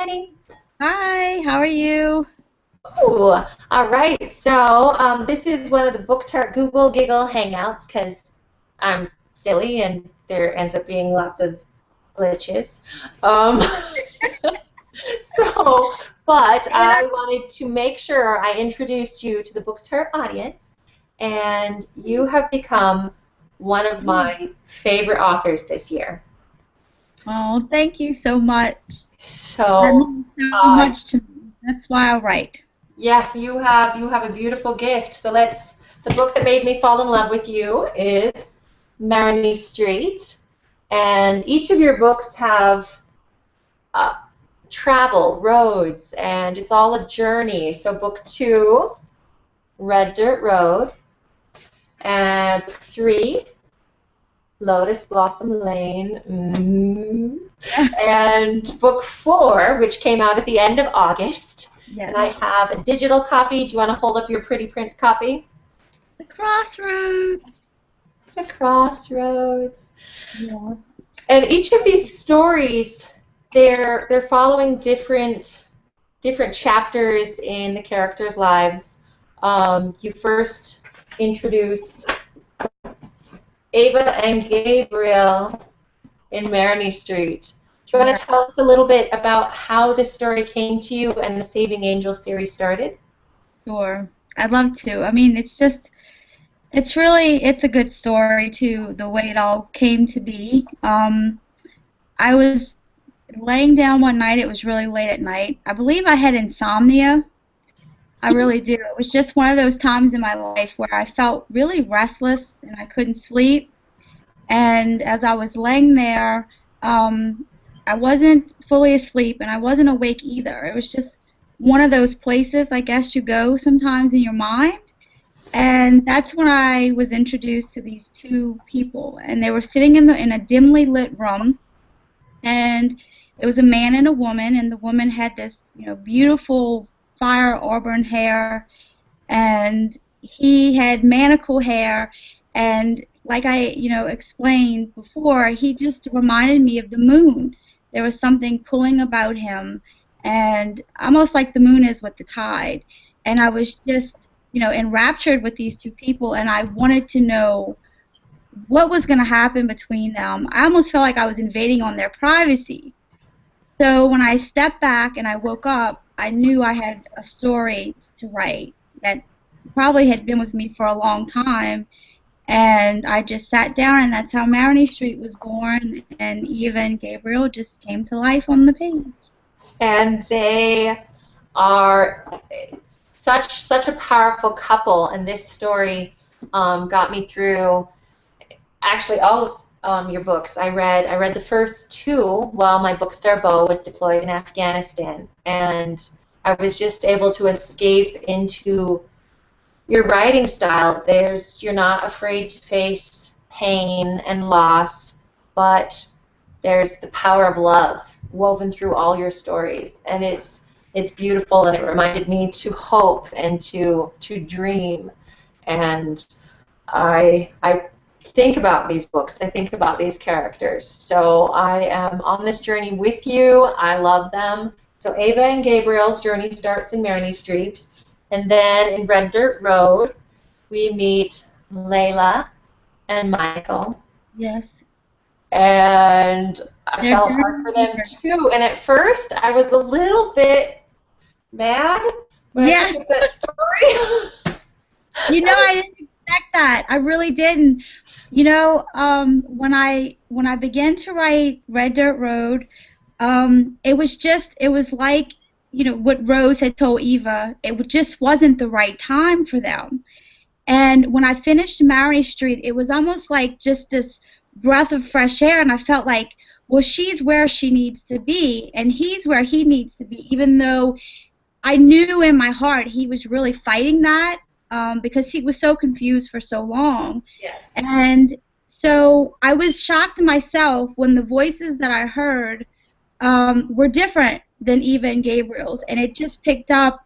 Annie. Hi, how are you? Ooh, all right. So this is one of the Book Tart Google Giggle Hangouts because I'm silly and there ends up being lots of glitches. Um, so, but And I wanted to make sure I introduced you to the Book Tart audience, and you have become one of my favorite authors this year. Oh, thank you so much. That So, means so uh, much to me. That's why I write. yeah, you have a beautiful gift. So let's. The book that made me fall in love with you is Marigny Street, and each of your books have uh, travel, roads, and it's all a journey. So book 2, Red Dirt Road, and book 3, Lotus Blossom Lane, and book 4, which came out at the end of August. Yes. And I have a digital copy. Do you want to hold up your pretty print copy? The Crossroads. The Crossroads. Yeah. And each of these stories, they're following different chapters in the characters' lives. You first introduced Ava and Gabriel in Marigny Street. Do you want to tell us a little bit about how this story came to you and the Saving Angels series started? Sure. I'd love to. I mean, it's a good story too, the way it all came to be. I was laying down one night, it was really late at night. I believe I had insomnia. I really do. It was just one of those times in my life where I felt really restless and I couldn't sleep. And as I was laying there, um, I wasn't fully asleep and I wasn't awake either. It was just one of those places, I guess, you go sometimes in your mind. And that's when I was introduced to these two people. And they were sitting in a dimly lit room. And it was a man and a woman. And the woman had this, beautiful fire auburn hair, and he had manicle hair, and like I explained before, he just reminded me of the moon. There was something pulling about him, and almost like the moon is with the tide. And I was just enraptured with these two people, and I wanted to know what was going to happen between them. I almost felt like I was invading on their privacy. So when I stepped back and I woke up, I knew I had a story to write that probably had been with me for a long time. And I just sat down, and that's how Marigny Street was born, and Eva and Gabriel just came to life on the page. And they are such a powerful couple, and this story got me through actually all of your books. I read the first 2 while my bookstore Bo was deployed in Afghanistan, and I was just able to escape into your writing style. You're not afraid to face pain and loss, but there's the power of love woven through all your stories, and it's beautiful, and it reminded me to hope and to dream. And I think about these books. I think about these characters. So I am on this journey with you. I love them. So Ava and Gabriel's journey starts in Marigny Street, and then in Red Dirt Road, we meet Layla and Michael. Yes. And I felt hard for them too. And at first, I was a little bit mad when I took that story. I didn't expect that. I really didn't. When I began to write Red Dirt Road, it was like, what Rose had told Eva. It just wasn't the right time for them. And when I finished Marigny Street, it was almost like just this breath of fresh air, and I felt like, well, she's where she needs to be, and he's where he needs to be, even though I knew in my heart he was really fighting that. Because he was so confused for so long. Yes. And so I was shocked myself when the voices that I heard were different than Eva and Gabriel's, and it just picked up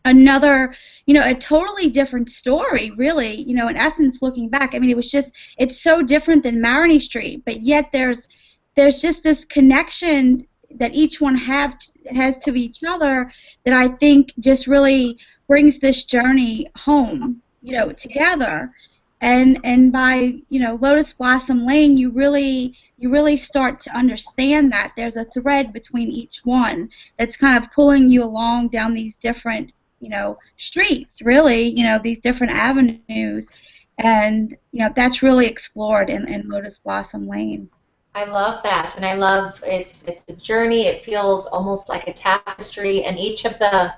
another, a totally different story, really. In essence, looking back, I mean, it's so different than Marigny Street, but yet there's just this connection that each one has to each other that I think just really brings this journey home, together. And by, Lotus Blossom Lane, you really start to understand that there's a thread between each one that's kind of pulling you along down these different, streets, really, these different avenues. And, that's really explored in Lotus Blossom Lane. I love that, and I love it's a journey. It feels almost like a tapestry, and each of the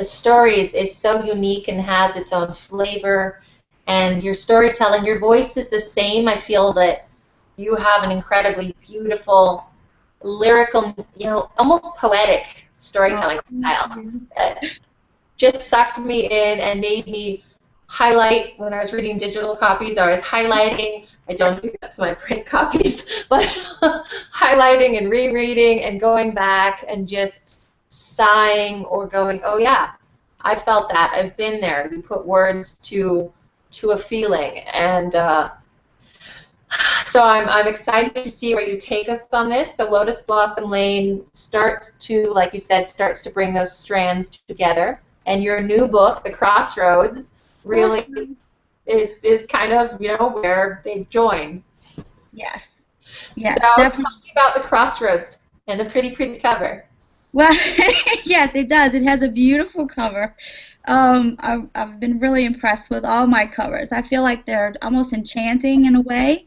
stories is so unique and has its own flavor. And your storytelling, your voice is the same. I feel that you have an incredibly beautiful, lyrical, almost poetic storytelling style that just sucked me in and made me highlight. When I was reading digital copies, I was highlighting. I don't do that to my print copies, but highlighting and rereading and going back and just sighing or going, oh yeah, I felt that. I've been there. You put words to a feeling, and so I'm excited to see where you take us on this. So Lotus Blossom Lane starts to, like you said, starts to bring those strands together, and your new book, The Crossroads, really it is kind of, where they join. Yes. Yes. So tell me about The Crossroads and the pretty cover. Well, yes, it does. It has a beautiful cover. I've been really impressed with all my covers. I feel like they're almost enchanting in a way,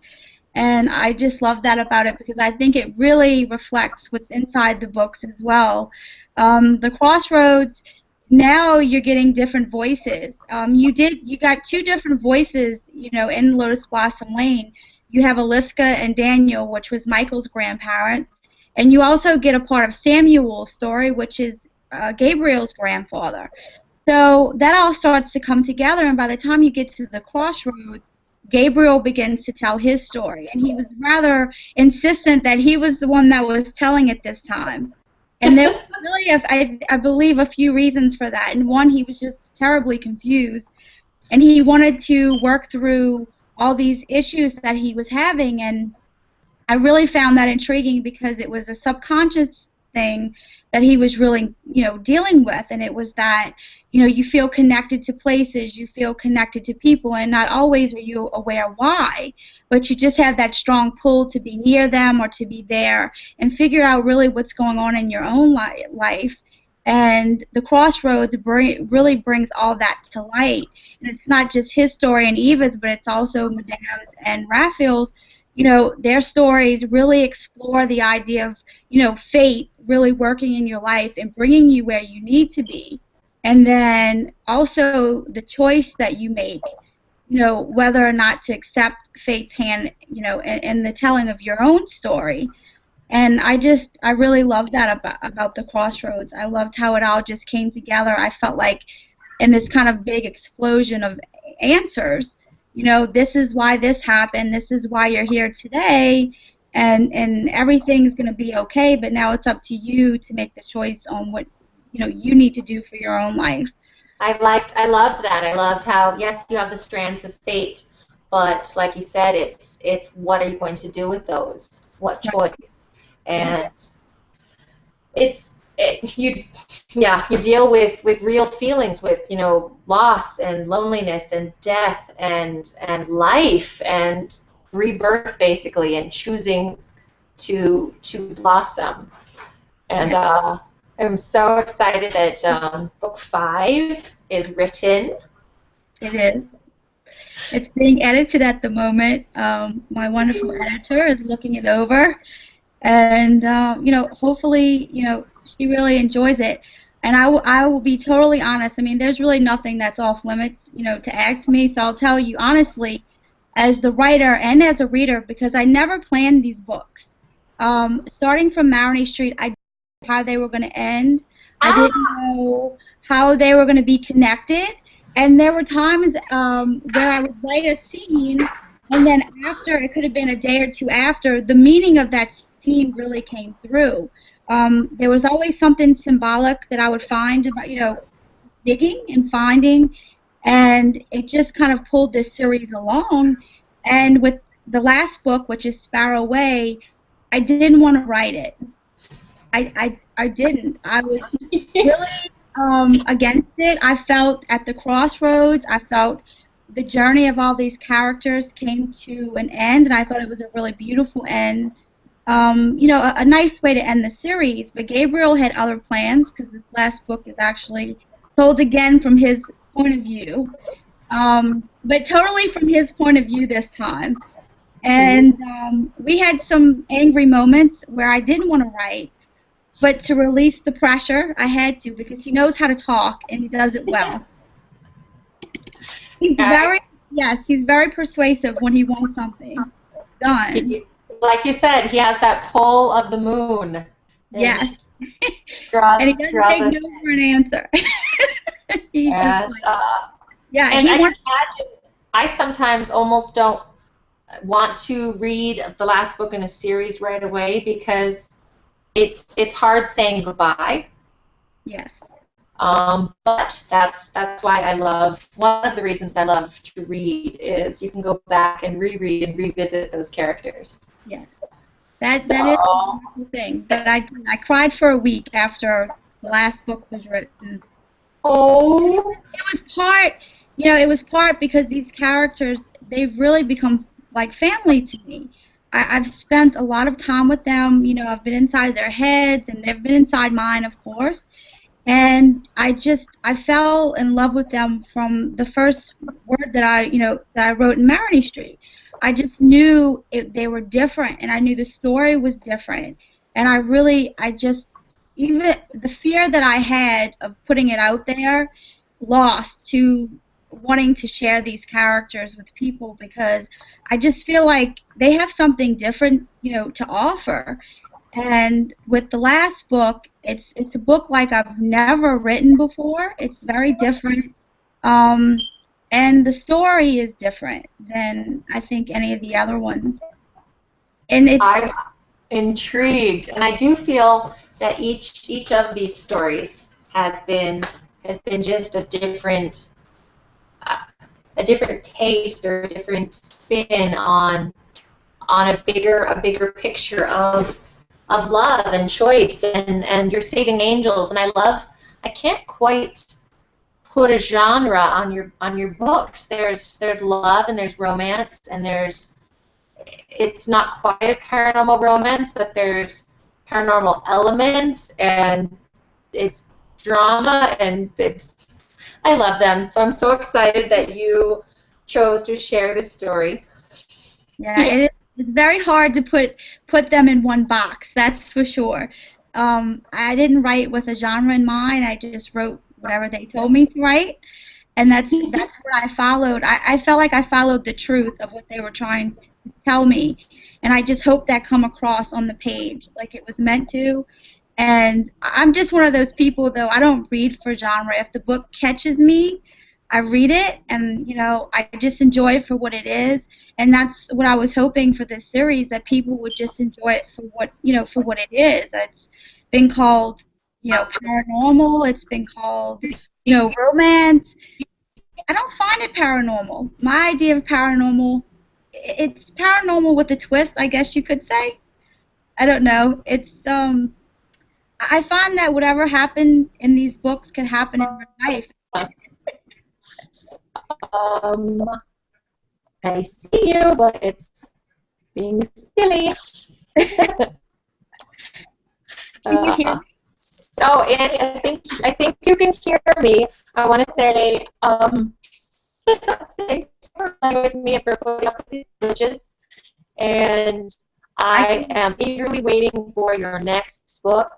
and I just love that about it because I think it really reflects what's inside the books as well. The Crossroads, now you're getting different voices. You got two different voices, in Lotus Blossom Lane. You have Aliska and Daniel, which was Michael's grandparents, and you also get a part of Samuel's story, which is Gabriel's grandfather. So that all starts to come together, and by the time you get to The Crossroads, Gabriel begins to tell his story, and he was rather insistent that he was the one that was telling it this time. And there was really, I believe, a few reasons for that. And one, he was just terribly confused, and he wanted to work through all these issues that he was having, and I really found that intriguing because it was a subconscious thing that he was really, dealing with, and it was that, you feel connected to places, you feel connected to people, and not always are you aware why, but you just have that strong pull to be near them or to be there and figure out really what's going on in your own life. And The Crossroads really brings all that to light, and it's not just his story and Eva's, but it's also Madame's and Raphael's. Their stories really explore the idea of, fate really working in your life and bringing you where you need to be. And then also the choice that you make, whether or not to accept fate's hand, in the telling of your own story. And I really loved that about The Crossroads. I loved how it all just came together. I felt like in this kind of big explosion of answers, this is why this happened, this is why you're here today, and everything's going to be okay, but now it's up to you to make the choice on what you need to do for your own life. I loved that. I loved how, yes, you have the strands of fate, but like you said, it's what are you going to do with those? What choice? And you deal with real feelings, with loss and loneliness and death and life and rebirth, basically, and choosing to blossom. And I'm so excited that book 5 is written. It is. It's being edited at the moment. My wonderful editor is looking it over, and hopefully, she really enjoys it. And I will be totally honest. I mean, there's really nothing that's off limits, to ask me. So I'll tell you honestly, as the writer and as a reader, because I never planned these books. Starting from Maroney Street, I didn't know how they were going to end. I didn't know how they were going to be connected. And there were times where I would write a scene, and then after, it could have been a day or two after, the meaning of that scene really came through. There was always something symbolic that I would find about, digging and finding, and it just kind of pulled this series along. And with the last book, which is Sparrow Way, I didn't want to write it. I didn't. I was really against it. I felt at the crossroads. I felt the journey of all these characters came to an end, and I thought it was a really beautiful end. A nice way to end the series. But Gabriel had other plans because this last book is actually told again from his point of view, but totally from his point of view this time. And we had some angry moments where I didn't want to write, but to release the pressure, I had to because he knows how to talk and he does it well. He's he's very persuasive when he wants something done. Like you said, he has that pull of the moon. Yes. And he doesn't take no for an answer. He's just like, yeah. And I can imagine, I sometimes almost don't want to read the last book in a series right away because it's hard saying goodbye. Yes. But that's why I love, one of the reasons I love to read is you can go back and reread and revisit those characters. Yes. That is a wonderful thing. But I cried for a week after the last book was written. Oh. It was part because these characters, they've really become like family to me. I've spent a lot of time with them. I've been inside their heads, and they've been inside mine, of course. And I fell in love with them from the first word that I wrote in Maroney Street. I just knew they were different, and I knew the story was different. And even the fear that I had of putting it out there lost to wanting to share these characters with people because I just feel like they have something different, to offer. And with the last book, it's a book like I've never written before. It's very different, and the story is different than I think any of the other ones. And I'm intrigued, and I do feel that each of these stories has been just a different taste or a different spin on a bigger picture of love and choice, and you're saving angels, and I can't quite put a genre on your books. There's love and there's romance and it's not quite a paranormal romance, but there's paranormal elements and it's drama, and I love them. So I'm so excited that you chose to share this story. Yeah, it's very hard to put them in one box, that's for sure. I didn't write with a genre in mind. I just wrote whatever they told me to write, and that's what I followed. I felt like I followed the truth of what they were trying to tell me, and I just hope that come across on the page like it was meant to. And I'm just one of those people, though, I don't read for genre. If the book catches me, I read it, and I just enjoy it for what it is, and that's what I was hoping for this series, that people would just enjoy it for what it is. It's been called paranormal. It's been called romance. I don't find it paranormal. My idea of paranormal, it's paranormal with a twist, I guess you could say. I don't know. It's I find that whatever happened in these books could happen in real life. I see you, but it's being silly. Can you hear me? So, Annie, I think you can hear me. I want to say thanks for playing with me and for putting up with these images. And I am eagerly waiting for your next book.